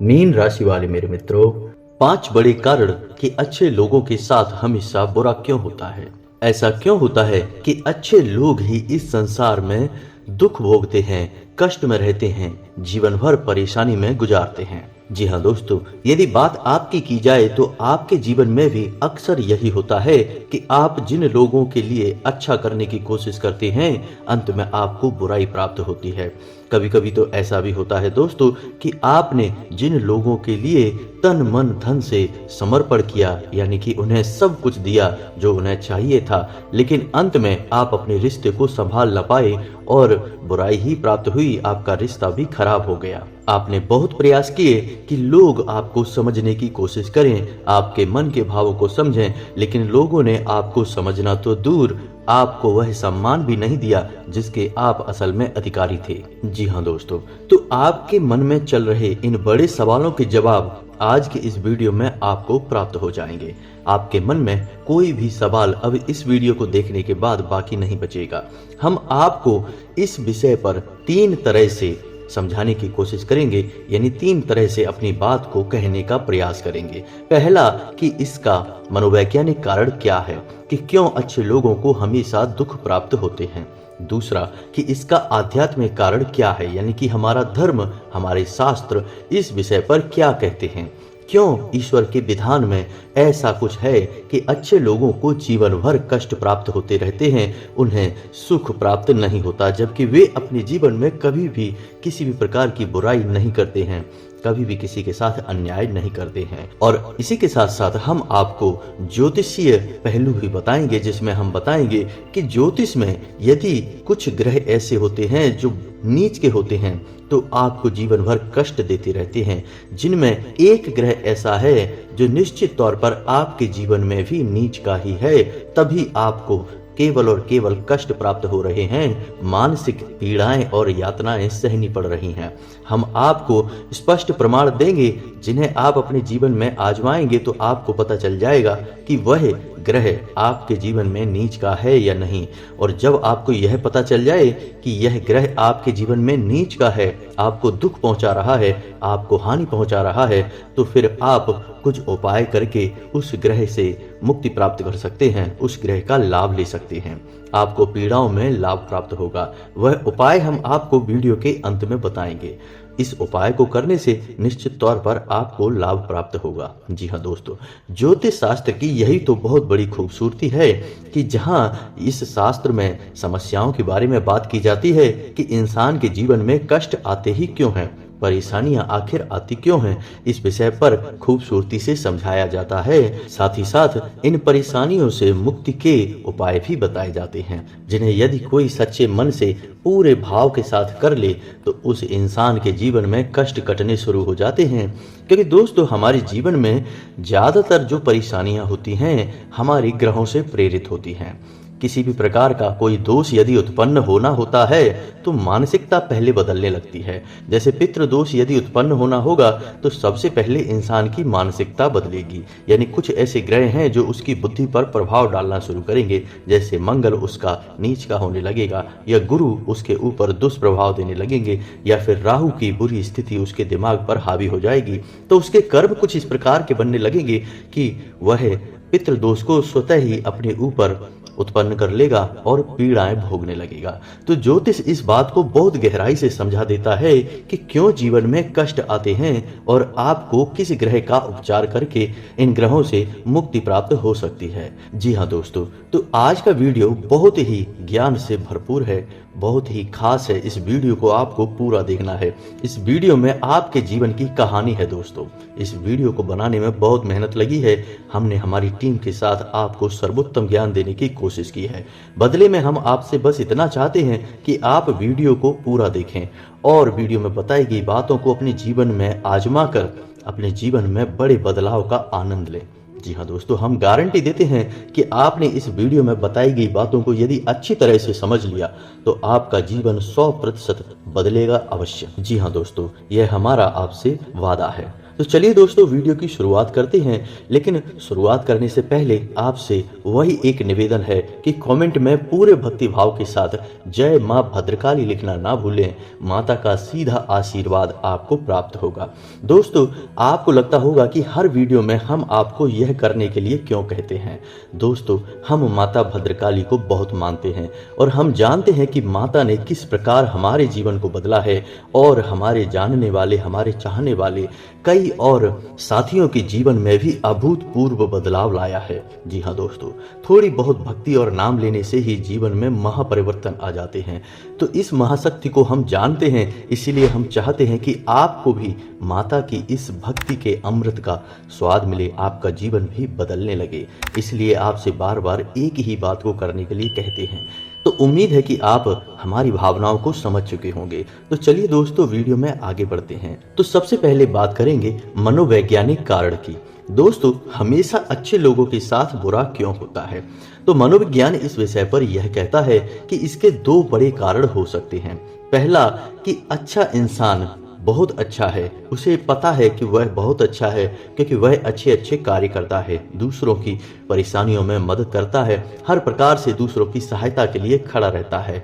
Mean राशि वाले मेरे मित्रों, 5 बड़े कारण कि अच्छे लोगों के साथ हमेशा बुरा क्यों होता है। ऐसा क्यों होता है कि अच्छे लोग ही इस संसार में दुख भोगते हैं, कष्ट में रहते हैं, जीवन भर परेशानी में गुजारते हैं। जी हाँ दोस्तों, यदि बात आपकी की जाए तो आपके जीवन में भी अक्सर यही होता है कि आप जिन लोगों के लिए अच्छा करने की कोशिश करते हैं, अंत में आपको बुराई प्राप्त होती है। कभी कभी तो ऐसा भी होता है दोस्तों कि आपने जिन लोगों के लिए तन मन धन से समर्पण किया, यानी कि उन्हें सब कुछ दिया जो उन्हें चाहिए था, लेकिन अंत में आप अपने रिश्ते को संभाल न पाए और बुराई ही प्राप्त हुई, आपका रिश्ता भी खराब हो गया। आपने बहुत प्रयास किए कि लोग आपको समझने की कोशिश करें, आपके मन के भावों को समझें, लेकिन लोगों ने आपको समझना तो दूर, आपको वह सम्मान भी नहीं दिया जिसके आप असल में अधिकारी थे। जी हाँ दोस्तों, तो आपके मन में चल रहे इन बड़े सवालों के जवाब आज के इस वीडियो में आपको प्राप्त हो जाएंगे। आपके मन में कोई भी सवाल अब इस वीडियो को देखने के बाद बाकी नहीं बचेगा। हम आपको इस विषय पर 3 तरह से समझाने की कोशिश करेंगे, यानी 3 तरह से अपनी बात को कहने का प्रयास करेंगे। पहला कि इसका मनोवैज्ञानिक कारण क्या है कि क्यों अच्छे लोगों को हमेशा दुख प्राप्त होते हैं। दूसरा कि इसका आध्यात्मिक कारण क्या है, यानी कि हमारा धर्म, हमारे शास्त्र इस विषय पर क्या कहते हैं। क्यों ईश्वर के विधान में ऐसा कुछ है कि अच्छे लोगों को जीवन भर कष्ट प्राप्त होते रहते हैं, उन्हें सुख प्राप्त नहीं होता, जबकि वे अपने जीवन में कभी भी किसी भी प्रकार की बुराई नहीं करते हैं, कभी भी किसी के साथ अन्याय नहीं करते हैं। और इसी के साथ साथ हम आपको ज्योतिषीय पहलू भी बताएंगे, जिसमें हम बताएंगे कि ज्योतिष में यदि कुछ ग्रह ऐसे होते हैं जो नीच के होते हैं तो आपको जीवन भर कष्ट देते रहते हैं, जिनमें एक ग्रह ऐसा है जो निश्चित तौर पर आपके जीवन में भी नीच का ही है, तभी आपको केवल और केवल कष्ट प्राप्त हो रहे हैं, मानसिक पीड़ाएं और यातनाएं सहनी पड़ रही हैं। हम आपको स्पष्ट प्रमाण देंगे जिन्हें आप अपने जीवन में आजमाएंगे तो आपको पता चल जाएगा कि वह ग्रह आपके जीवन में नीच का है या नहीं। और जब आपको यह पता चल जाए कि यह ग्रह आपके जीवन में नीच का है, आपको दुख पहुंचा रहा है, आपको हानि पहुंचा रहा है, तो फिर आप कुछ उपाय करके उस ग्रह से मुक्ति प्राप्त कर सकते हैं, उस ग्रह का लाभ ले सकते हैं, आपको पीड़ाओं में लाभ प्राप्त होगा। वह उपाय हम आपको वीडियो के अंत में बताएंगे। इस उपाय को करने से निश्चित तौर पर आपको लाभ प्राप्त होगा। जी हाँ दोस्तों, ज्योतिष शास्त्र की यही तो बहुत बड़ी खूबसूरती है कि जहाँ इस शास्त्र में समस्याओं के बारे में बात की जाती है कि इंसान के जीवन में कष्ट आते ही क्यों हैं, परेशानियां आखिर आती क्यों हैं, इस विषय पर खूबसूरती से समझाया जाता है। साथ ही साथ इन परेशानियों से मुक्ति के उपाय भी बताए जाते हैं, जिन्हें यदि कोई सच्चे मन से पूरे भाव के साथ कर ले तो उस इंसान के जीवन में कष्ट कटने शुरू हो जाते हैं। क्योंकि दोस्तों, हमारे जीवन में ज्यादातर जो परेशानियां होती हैं हमारी ग्रहों से प्रेरित होती हैं। किसी भी प्रकार का कोई दोष यदि उत्पन्न होना होता है तो मानसिकता पहले बदलने लगती है। जैसे पितृ दोष यदि उत्पन्न होना होगा तो सबसे पहले इंसान की मानसिकता बदलेगी, यानी कुछ ऐसे ग्रह हैं जो उसकी बुद्धि पर प्रभाव डालना शुरू करेंगे। जैसे मंगल उसका नीच का होने लगेगा, या गुरु उसके ऊपर दुष्प्रभाव देने लगेंगे, या फिर राहु की बुरी स्थिति उसके दिमाग पर हावी हो जाएगी। तो उसके कर्म कुछ इस प्रकार के बनने लगेंगे कि वह पितृ दोष को स्वतः ही अपने ऊपर उत्पन्न कर लेगा और पीड़ाएं भोगने लगेगा। तो ज्योतिष इस बात को बहुत गहराई से समझा देता है कि क्यों जीवन में कष्ट आते हैं और आपको किस ग्रह का उपचार करके इन ग्रहों से मुक्ति प्राप्त हो सकती है। जी हाँ दोस्तों, तो आज का वीडियो बहुत ही ज्ञान से भरपूर है, बहुत ही खास है। इस वीडियो को आपको पूरा देखना है। इस वीडियो में आपके जीवन की कहानी है दोस्तों। इस वीडियो को बनाने में बहुत मेहनत लगी है। हमने हमारी टीम के साथ आपको सर्वोत्तम ज्ञान देने की कोशिश की है। बदले में हम आपसे बस इतना चाहते हैं कि आप वीडियो को पूरा देखें और वीडियो में बताई गई बातों को अपने जीवन में आजमा कर अपने जीवन में बड़े बदलाव का आनंद लें। जी हाँ दोस्तों, हम गारंटी देते हैं कि आपने इस वीडियो में बताई गई बातों को यदि अच्छी तरह से समझ लिया तो आपका जीवन 100% बदलेगा अवश्य। जी हाँ दोस्तों, यह हमारा आपसे वादा है। तो चलिए दोस्तों वीडियो की शुरुआत करते हैं, लेकिन शुरुआत करने से पहले आपसे वही एक निवेदन है कि कमेंट में पूरे भक्ति भाव के साथ जय मां भद्रकाली लिखना ना भूलें। माता का सीधा आशीर्वाद आपको प्राप्त होगा। दोस्तों, आपको लगता होगा कि हर वीडियो में हम आपको यह करने के लिए क्यों कहते हैं। दोस्तों, हम माता भद्रकाली को बहुत मानते हैं और हम जानते हैं कि माता ने किस प्रकार हमारे जीवन को बदला है और हमारे जानने वाले, हमारे चाहने वाले कई और साथियों के जीवन में भी अभूतपूर्व बदलाव लाया है। जी हाँ दोस्तों, थोड़ी बहुत भक्ति और नाम लेने से ही जीवन में महापरिवर्तन आ जाते हैं। तो इस महाशक्ति को हम जानते हैं, इसीलिए हम चाहते हैं कि आपको भी माता की इस भक्ति के अमृत का स्वाद मिले, आपका जीवन भी बदलने लगे। इसलिए आपसे बार बार एक ही बात को करने के लिए कहते हैं। तो उम्मीद है कि आप हमारी भावनाओं को समझ चुके होंगे। तो चलिए दोस्तों वीडियो में आगे बढ़ते हैं। तो सबसे पहले बात करेंगे मनोवैज्ञानिक कारण की। दोस्तों, हमेशा अच्छे लोगों के साथ बुरा क्यों होता है? तो मनोविज्ञान इस विषय पर यह कहता है कि इसके दो बड़े कारण हो सकते हैं। पहला कि अच्छा इंसान बहुत अच्छा है, उसे पता है कि वह बहुत अच्छा है क्योंकि वह अच्छे अच्छे कार्य करता है, दूसरों की परेशानियों में मदद करता है, हर प्रकार से दूसरों की सहायता के लिए खड़ा रहता है।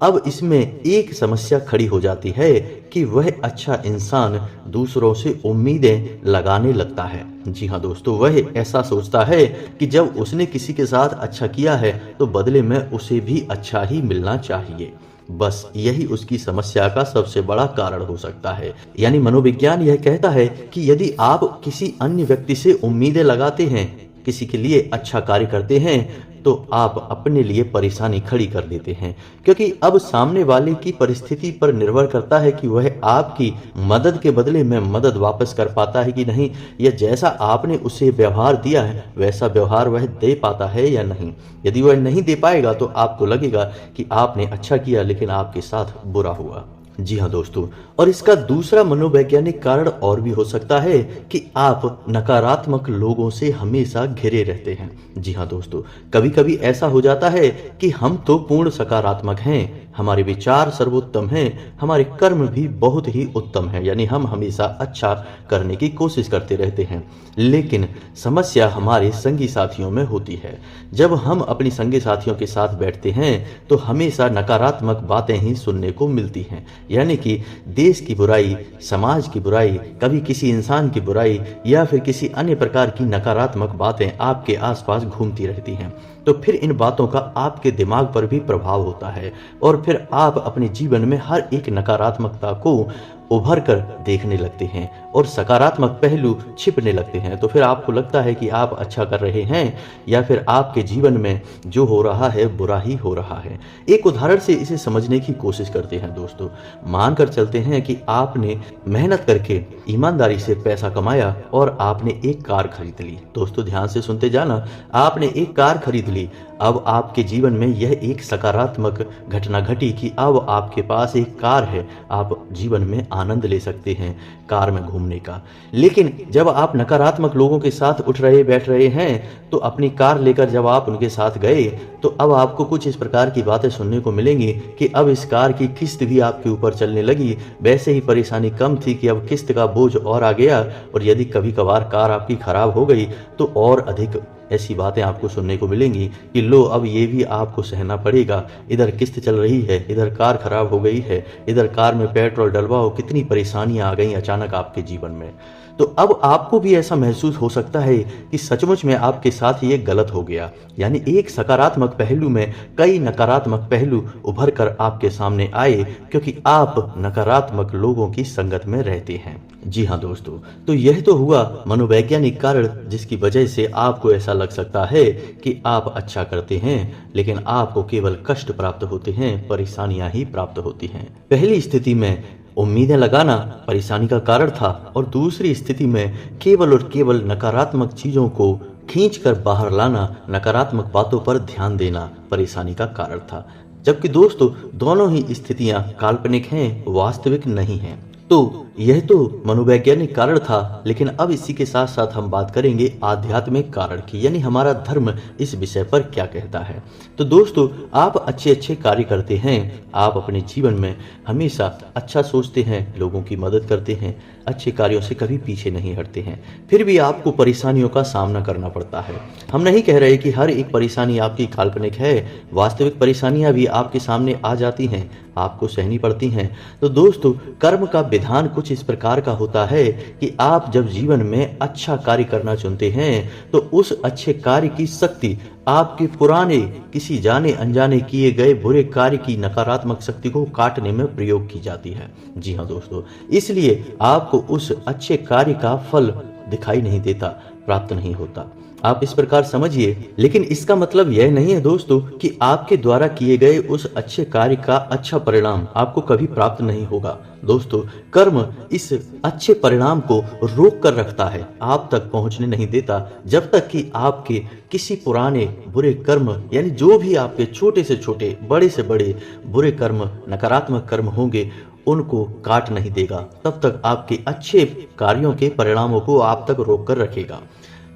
अब इसमें एक समस्या खड़ी हो जाती है कि वह अच्छा इंसान दूसरों से उम्मीदें लगाने लगता है। जी हाँ दोस्तों, वह ऐसा सोचता है कि जब उसने किसी के साथ अच्छा किया है तो बदले में उसे भी अच्छा ही मिलना चाहिए। बस यही उसकी समस्या का सबसे बड़ा कारण हो सकता है। यानी मनोविज्ञान यह कहता है कि यदि आप किसी अन्य व्यक्ति से उम्मीदें लगाते हैं, किसी के लिए अच्छा कार्य करते हैं, तो आप अपने लिए परेशानी खड़ी कर देते हैं, क्योंकि अब सामने वाले की परिस्थिति पर निर्भर करता है कि वह आपकी मदद के बदले में मदद वापस कर पाता है कि नहीं, या जैसा आपने उसे व्यवहार दिया है वैसा व्यवहार वह दे पाता है या नहीं। यदि वह नहीं दे पाएगा तो आपको लगेगा कि आपने अच्छा किया लेकिन आपके साथ बुरा हुआ। जी हाँ दोस्तों, और इसका दूसरा मनोवैज्ञानिक कारण और भी हो सकता है कि आप नकारात्मक लोगों से हमेशा घिरे रहते हैं। जी हाँ दोस्तों, कभी कभी ऐसा हो जाता है कि हम तो पूर्ण सकारात्मक हैं, हमारे विचार सर्वोत्तम हैं, हमारे कर्म भी बहुत ही उत्तम हैं, यानी हम हमेशा अच्छा करने की कोशिश करते रहते हैं। लेकिन समस्या हमारे संगी साथियों में होती है। जब हम अपनी संगी साथियों के साथ बैठते हैं तो हमेशा नकारात्मक बातें ही सुनने को मिलती हैं, यानी कि देश की बुराई, समाज की बुराई, कभी किसी इंसान की बुराई या फिर किसी अन्य प्रकार की नकारात्मक बातें आपके आसपास घूमती रहती हैं। तो फिर इन बातों का आपके दिमाग पर भी प्रभाव होता है और फिर आप अपने जीवन में हर एक नकारात्मकता को उभर कर देखने लगते हैं और सकारात्मक पहलू छिपने लगते हैं। तो फिर आपको लगता है कि आप अच्छा कर रहे हैं या फिर आपके जीवन में जो हो रहा है बुरा ही हो रहा है। एक उदाहरण से इसे समझने की कोशिश करते हैं दोस्तों। मानकर चलते हैं कि आपने मेहनत करके ईमानदारी से पैसा कमाया और आपने एक कार खरीद ली। दोस्तों ध्यान से सुनते जाना, आपने एक कार खरीद ली। अब आपके जीवन में यह एक सकारात्मक घटना घटी कि अब आपके पास एक कार है, आप जीवन में आनंद ले सकते हैं कार में घूमने का। लेकिन जब आप नकारात्मक लोगों के साथ उठ रहे बैठ रहे हैं तो अपनी कार लेकर जब आप उनके साथ गए तो अब आपको कुछ इस प्रकार की बातें सुनने को मिलेंगी कि अब इस कार की किस्त भी आपके ऊपर चलने लगी। वैसे ही परेशानी कम थी कि अब किस्त का बोझ और आ गया, और यदि कभी कभार कार आपकी खराब हो गई तो और अधिक ऐसी बातें आपको सुनने को मिलेंगी कि लो अब ये भी आपको सहना पड़ेगा, इधर किस्त चल रही है, इधर कार खराब हो गई है, इधर कार में पेट्रोल डलवाओ, कितनी परेशानियां आ गई अचानक आपके जीवन में। तो अब आपको भी ऐसा महसूस हो सकता है कि सचमुच में आपके साथ ये गलत हो गया। यानी एक सकारात्मक पहलू में कई नकारात्मक पहलू उभर कर आपके सामने आए क्योंकि आप नकारात्मक लोगों की संगत में रहते हैं। जी हाँ दोस्तों, तो यह तो हुआ मनोवैज्ञानिक कारण जिसकी वजह से आपको ऐसा लग सकता है कि आप अच्छा करते हैं लेकिन आपको केवल कष्ट प्राप्त होते हैं, परेशानियां ही प्राप्त होती हैं। पहली स्थिति में उम्मीदें लगाना परेशानी का कारण था और दूसरी स्थिति में केवल और केवल नकारात्मक चीजों को खींच कर बाहर लाना, नकारात्मक बातों पर ध्यान देना परेशानी का कारण था। जबकि दोस्तों दोनों ही स्थितियां काल्पनिक हैं, वास्तविक नहीं हैं। तो यह तो मनोवैज्ञानिक कारण था, लेकिन अब इसी के साथ साथ हम बात करेंगे आध्यात्मिक कारण की, यानी हमारा धर्म इस विषय पर क्या कहता है। तो दोस्तों आप अच्छे अच्छे कार्य करते हैं, आप अपने जीवन में हमेशा अच्छा सोचते हैं, लोगों की मदद करते हैं, अच्छे कार्यों से कभी पीछे नहीं हटते हैं, फिर भी आपको परेशानियों का सामना करना पड़ता है। हम नहीं कह रहे कि हर एक परेशानी आपकी काल्पनिक है, वास्तविक परेशानियां भी आपके सामने आ जाती हैं, आपको सहनी पड़ती हैं। तो दोस्तों, कर्म का विधान कुछ इस प्रकार का होता है कि आप जब जीवन में अच्छा कार्य करना चुनते हैं तो उस अच्छे कार्य की शक्ति आपके पुराने किसी जाने अनजाने किए गए बुरे कार्य की नकारात्मक शक्ति को काटने में प्रयोग की जाती है। जी हाँ दोस्तों, इसलिए आपको उस अच्छे कार्य का फल दिखाई नहीं देता, प्राप्त नहीं होता। आप इस प्रकार समझिए, लेकिन इसका मतलब यह नहीं है दोस्तों कि आपके द्वारा किए गए उस अच्छे कार्य का अच्छा परिणाम आपको कभी प्राप्त नहीं होगा। दोस्तों, कर्म इस अच्छे परिणाम को रोक कर रखता है, आप तक पहुंचने नहीं देता, जब तक कि आपके किसी पुराने बुरे कर्म, यानी जो भी आपके छोटे से छोटे, बड़े से बड़े बुरे कर्म, नकारात्मक कर्म होंगे, उनको काट नहीं देगा, तब तक आपके अच्छे कार्यों के परिणामों को आप तक रोक कर रखेगा।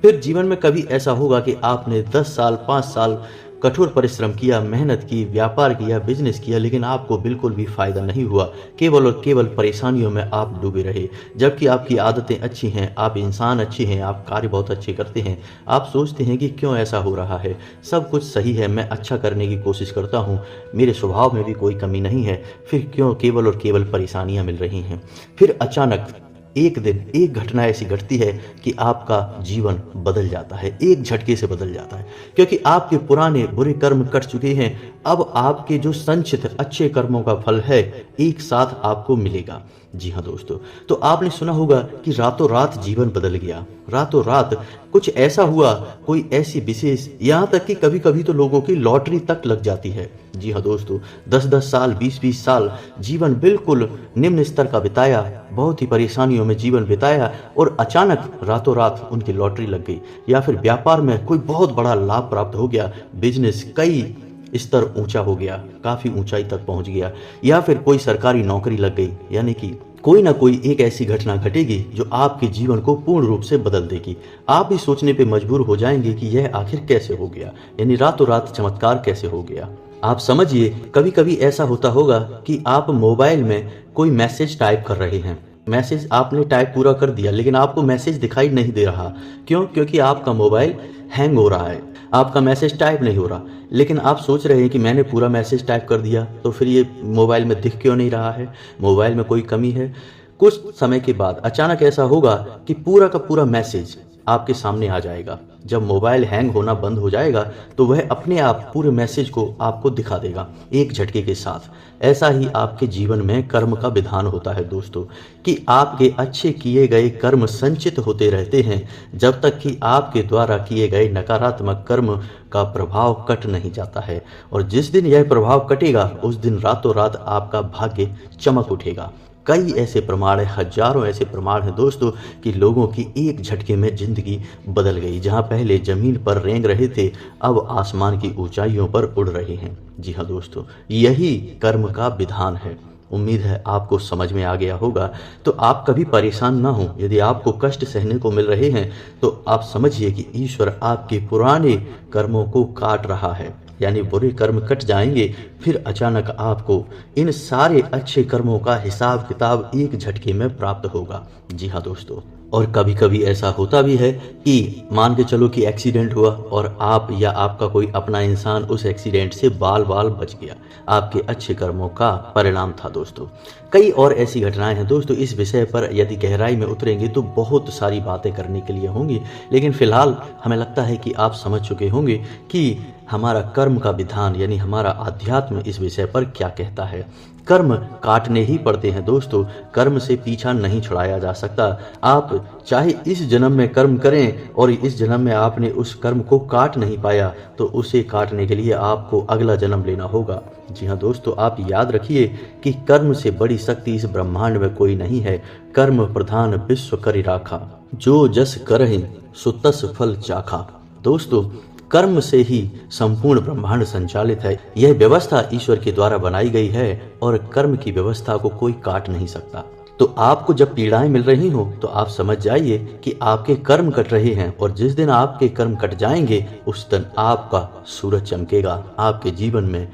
फिर जीवन में कभी ऐसा होगा कि आपने 10 साल, 5 साल कठोर परिश्रम किया, मेहनत की, व्यापार किया, बिजनेस किया, लेकिन आपको बिल्कुल भी फायदा नहीं हुआ, केवल और केवल परेशानियों में आप डूबे रहे। जबकि आपकी आदतें अच्छी हैं, आप इंसान अच्छे हैं, आप कार्य बहुत अच्छे करते हैं, आप सोचते हैं कि क्यों ऐसा हो रहा है, सब कुछ सही है, मैं अच्छा करने की कोशिश करता हूँ, मेरे स्वभाव में भी कोई कमी नहीं है, फिर क्यों केवल और केवल परेशानियाँ मिल रही हैं। फिर अचानक एक दिन एक घटना ऐसी घटती है कि आपका जीवन बदल जाता है, एक झटके से बदल जाता है, क्योंकि आपके पुराने बुरे कर्म कट चुके हैं। अब आपके जो संचित अच्छे कर्मों का फल है एक साथ आपको मिलेगा। जी हाँ दोस्तों, तो आपने सुना होगा कि रातों रात जीवन बदल गया, रातों रात कुछ ऐसा हुआ, कोई ऐसी विशेष, यहाँ तक कि कभी कभी तो लोगों की लॉटरी तक लग जाती है। जी हाँ दोस्तों, 10-10 साल, 20-20 साल जीवन बिल्कुल निम्न स्तर का बिताया, बहुत ही परेशानियों में जीवन बिताया, और अचानक रातों रात उनकी लॉटरी लग गई, या फिर व्यापार में कोई बहुत बड़ा लाभ प्राप्त हो गया, बिजनेस कई स्तर ऊंचा हो गया, काफी ऊंचाई तक पहुंच गया, या फिर कोई सरकारी नौकरी लग गई, यानी कि कोई ना कोई एक ऐसी घटना घटेगी जो आपके जीवन को पूर्ण रूप से बदल देगी। आप भी सोचने पे मजबूर हो जाएंगे कि यह आखिर कैसे हो गया, यानी रातों रात चमत्कार कैसे हो गया। आप समझिए, कभी कभी ऐसा होता होगा कि आप मोबाइल में कोई मैसेज टाइप कर रहे हैं, मैसेज आपने टाइप पूरा कर दिया, लेकिन आपको मैसेज दिखाई नहीं दे रहा। क्यों? क्योंकि आपका मोबाइल हैंग हो रहा है, आपका मैसेज टाइप नहीं हो रहा। लेकिन आप सोच रहे हैं कि मैंने पूरा मैसेज टाइप कर दिया, तो फिर ये मोबाइल में दिख क्यों नहीं रहा है, मोबाइल में कोई कमी है। कुछ समय के बाद अचानक ऐसा होगा कि पूरा का पूरा मैसेज आपके सामने आ जाएगा। जब मोबाइल हैंग होना बंद हो जाएगा तो वह अपने आप पूरे मैसेज को आपको दिखा देगा एक झटके के साथ। ऐसा ही आपके जीवन में कर्म का विधान होता है दोस्तों, कि आपके अच्छे किए गए कर्म संचित होते रहते हैं जब तक कि आपके द्वारा किए गए नकारात्मक कर्म का प्रभाव कट नहीं जाता है। और जिस दिन यह प्रभाव कटेगा उस दिन रातों रात आपका भाग्य चमक उठेगा। कई ऐसे प्रमाण हैं, हजारों ऐसे प्रमाण हैं दोस्तों, कि लोगों की एक झटके में जिंदगी बदल गई। जहां पहले जमीन पर रेंग रहे थे, अब आसमान की ऊंचाइयों पर उड़ रहे हैं। जी हाँ दोस्तों, यही कर्म का विधान है। उम्मीद है आपको समझ में आ गया होगा। तो आप कभी परेशान ना हो, यदि आपको कष्ट सहने को मिल रहे हैं तो आप समझिए कि ईश्वर आपके पुराने कर्मों को काट रहा है, यानी बुरे कर्म कट जाएंगे, फिर अचानक आपको इन सारे अच्छे कर्मों का हिसाब किताब एक झटके में प्राप्त होगा। जी हाँ दोस्तों, और कभी कभी ऐसा होता भी है कि मान के चलो कि एक्सीडेंट हुआ और आप या आपका कोई अपना इंसान उस एक्सीडेंट से बाल बाल बच गया, आपके अच्छे कर्मों का परिणाम था दोस्तों। कई और ऐसी घटनाएं हैं दोस्तों। इस विषय पर यदि गहराई में उतरेंगे तो बहुत सारी बातें करने के लिए होंगी, लेकिन फिलहाल हमें लगता है कि आप समझ चुके होंगे कि हमारा कर्म का विधान यानी हमारा अध्यात्म इस विषय पर क्या कहता है। कर्म काटने ही पड़ते हैं दोस्तों, कर्म से पीछा नहीं छुड़ाया जा सकता। आप चाहे इस जन्म में कर्म करें और इस जन्म में आपने उस कर्म को काट नहीं पाया तो उसे काटने के लिए आपको अगला जन्म लेना होगा। जी हाँ दोस्तों, आप याद रखिए कि कर्म से बड़ी शक्ति इस ब्रह्मांड में कोई नहीं है। कर्म प्रधान विश्व करि राखा, जो जस करहिं सो तस फल चाखा। दोस्तों, कर्म से ही संपूर्ण ब्रह्मांड संचालित है। यह व्यवस्था ईश्वर के द्वारा बनाई गई है और कर्म की व्यवस्था को कोई काट नहीं सकता। तो आपको जब पीड़ाएं मिल रही हो तो आप समझ जाइए कि आपके कर्म कट रहे हैं, और जिस दिन आपके कर्म कट जाएंगे उस दिन आपका सूरज चमकेगा, आपके जीवन में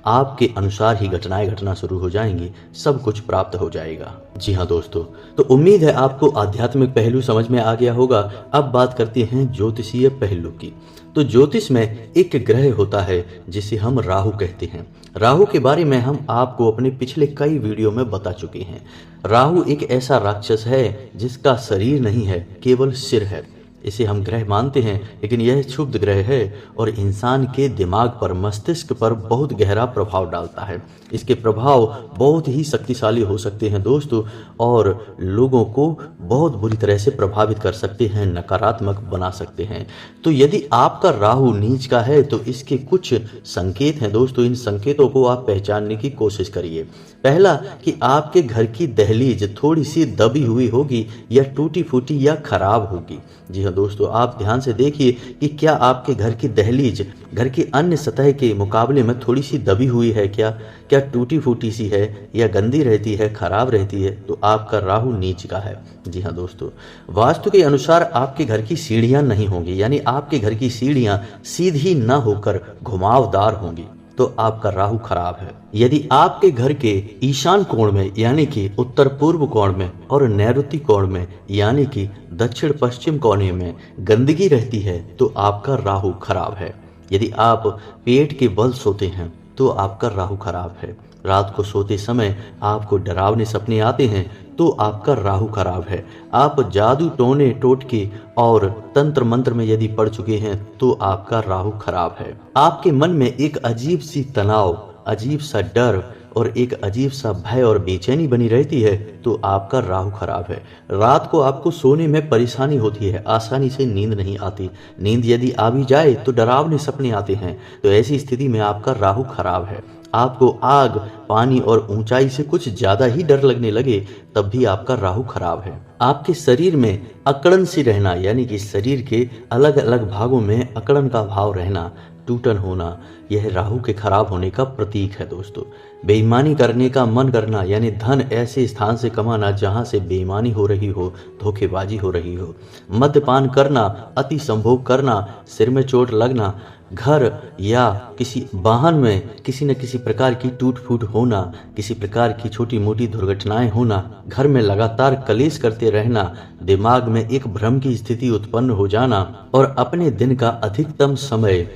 आपके अनुसार ही घटनाएं घटना शुरू हो जाएंगी, सब कुछ प्राप्त हो जाएगा। जी हाँ दोस्तों, तो उम्मीद है आपको आध्यात्मिक पहलू समझ में आ गया होगा। अब बात करते हैं ज्योतिषीय पहलू की। तो ज्योतिष में एक ग्रह होता है जिसे हम राहु कहते हैं। राहु के बारे में हम आपको अपने पिछले कई वीडियो में बता चुके हैं। राहु एक ऐसा राक्षस है जिसका शरीर नहीं है, केवल सिर है। इसे हम ग्रह मानते हैं, लेकिन यह क्षुब्ध ग्रह है और इंसान के दिमाग पर, मस्तिष्क पर बहुत गहरा प्रभाव डालता है। इसके प्रभाव बहुत ही शक्तिशाली हो सकते हैं दोस्तों, और लोगों को बहुत बुरी तरह से प्रभावित कर सकते हैं, नकारात्मक बना सकते हैं। तो यदि आपका राहु नीच का है तो इसके कुछ संकेत हैं दोस्तों। इन संकेतों को आप पहचानने की कोशिश करिए। पहला, कि आपके घर की दहलीज थोड़ी सी दबी हुई होगी या टूटी फूटी या खराब होगी। जी हाँ दोस्तों, आप ध्यान से देखिए कि क्या आपके घर की दहलीज घर की अन्य सतह के मुकाबले में थोड़ी सी दबी हुई है, क्या टूटी फूटी सी है, या गंदी रहती है, खराब रहती है, तो आपका राहु नीच का है। जी हाँ दोस्तों, वास्तु के अनुसार आपके घर की सीढ़ियां नहीं होंगी, यानी आपके घर की सीढ़ियां सीधी न होकर घुमावदार होंगी, तो आपका राहु खराब है। यदि आपके घर के ईशान कोण में यानी कि उत्तर पूर्व कोण में और नैऋत्य कोण में यानी कि दक्षिण पश्चिम कोने में गंदगी रहती है तो आपका राहु खराब है। यदि आप पेट के बल सोते हैं तो आपका राहु खराब है। रात को सोते समय आपको डरावने सपने आते हैं तो आपका राहु खराब है। आप जादू टोने टोटके और तंत्र मंत्र में यदि पड़ चुके हैं तो आपका राहु खराब है। आपके मन में एक अजीब सी तनाव, अजीब सा डर और एक अजीब सा भय और बेचैनी बनी रहती है तो आपका राहु खराब है। रात को आपको सोने में परेशानी होती है, आसानी से नींद नहीं आती। नींद यदि आ भी जाए तो डरावने सपने आते हैं, तो ऐसी स्थिति में आपका राहु खराब है। आपको आग, पानी और ऊंचाई से कुछ ज्यादा ही डर लगने लगे तब भी आपका राहु खराब है। आपके शरीर में अकड़न सी रहना, यानी कि शरीर के अलग अलग भागों में अकड़न का भाव रहना, टूटन होना, यह राहु के खराब होने का प्रतीक है दोस्तों। बेईमानी करने का मन करना, यानी धन ऐसे स्थान से कमाना जहां से बेईमानी हो रही हो, धोखेबाजी हो रही हो। मद्यपान करना, अति संभोग करना, सिर में चोट लगना, घर या किसी वाहन में किसी न किसी प्रकार की टूट फूट होना, किसी प्रकार की छोटी मोटी दुर्घटनाएं होना, घर में लगातार कलेश करते रहना, दिमाग में एक भ्रम की स्थिति उत्पन्न हो जाना और अपने दिन का अधिकतम समय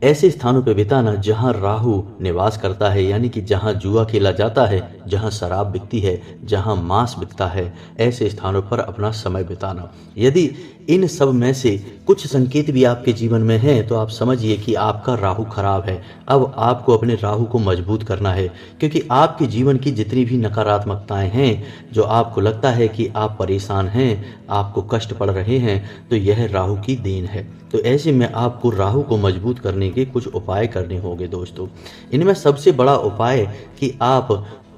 ऐसे स्थानों पर बिताना जहां राहु निवास करता है, यानी कि जहां जुआ खेला जाता है, जहां शराब बिकती है, जहां मांस बिकता है, ऐसे स्थानों पर अपना समय बिताना। यदि इन सब में से कुछ संकेत भी आपके जीवन में हैं तो आप समझिए कि आपका राहु खराब है। अब आपको अपने राहु को मजबूत करना है, क्योंकि आपके जीवन की जितनी भी नकारात्मकताएं हैं, जो आपको लगता है कि आप परेशान हैं, आपको कष्ट पड़ रहे हैं, तो यह राहु की देन है। तो ऐसे में आपको राहु को मजबूत करने के कुछ उपाय करने होंगे दोस्तों। इनमें सबसे बड़ा उपाय कि आप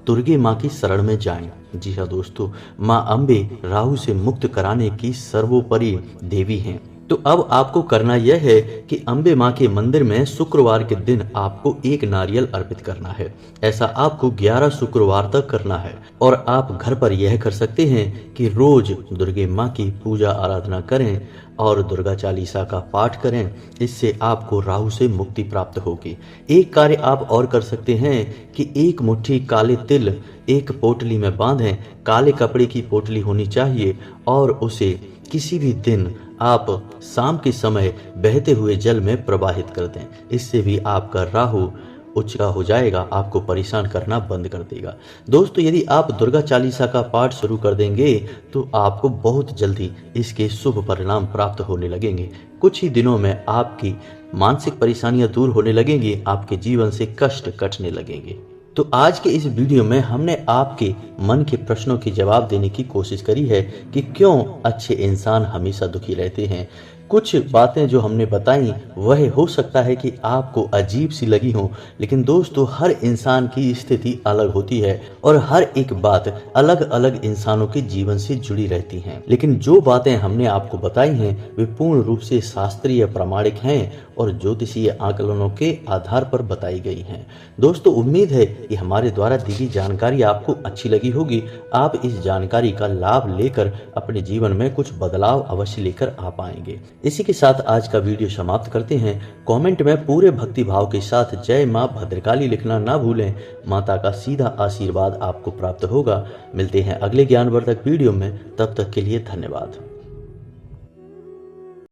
दुर्गे माँ की शरण में जाएं। जी हाँ दोस्तों, माँ अम्बे राहु से मुक्त कराने की सर्वोपरि देवी हैं। तो अब आपको करना यह है कि अम्बे माँ के मंदिर में शुक्रवार के दिन आपको एक नारियल अर्पित करना है। ऐसा आपको 11 शुक्रवार तक करना है। और आप घर पर यह कर सकते हैं कि रोज दुर्गे माँ की पूजा आराधना करें और दुर्गा चालीसा का पाठ करें। इससे आपको राहु से मुक्ति प्राप्त होगी। एक कार्य आप और कर सकते हैं कि एक मुट्ठी काले तिल एक पोटली में बांधें। काले कपड़े की पोटली होनी चाहिए और उसे किसी भी दिन आप शाम के समय बहते हुए जल में प्रवाहित कर दें। इससे भी आपका राहु उच्च का हो जाएगा, आपको परेशान करना बंद कर देगा। दोस्तों, यदि आप दुर्गा चालीसा का पाठ शुरू कर देंगे तो आपको बहुत जल्दी इसके शुभ परिणाम प्राप्त होने लगेंगे। कुछ ही दिनों में आपकी मानसिक परेशानियां दूर होने लगेंगी, आपके जीवन से कष्ट कटने लगेंगे। तो आज के इस वीडियो में हमने आपके मन के प्रश्नों के जवाब देने की कोशिश करी है कि क्यों अच्छे इंसान हमेशा दुखी रहते हैं। कुछ बातें जो हमने बताई वह हो सकता है कि आपको अजीब सी लगी हो, लेकिन दोस्तों हर इंसान की स्थिति अलग होती है और हर एक बात अलग अलग इंसानों के जीवन से जुड़ी रहती हैं। लेकिन जो बातें हमने आपको बताई हैं वे पूर्ण रूप से शास्त्रीय प्रामाणिक हैं और ज्योतिषीय आकलनों के आधार पर बताई गई हैं। दोस्तों, उम्मीद है कि हमारे द्वारा दी गई जानकारी आपको अच्छी लगी होगी। आप इस जानकारी का लाभ लेकर अपने जीवन में कुछ बदलाव अवश्य लेकर आ पाएंगे। इसी के साथ आज का वीडियो समाप्त करते हैं। कमेंट में पूरे भक्ति भाव के साथ जय मां भद्रकाली लिखना ना भूलें। माता का सीधा आशीर्वाद आपको प्राप्त होगा। मिलते हैं अगले ज्ञानवर्धक वीडियो में, तब तक के लिए धन्यवाद।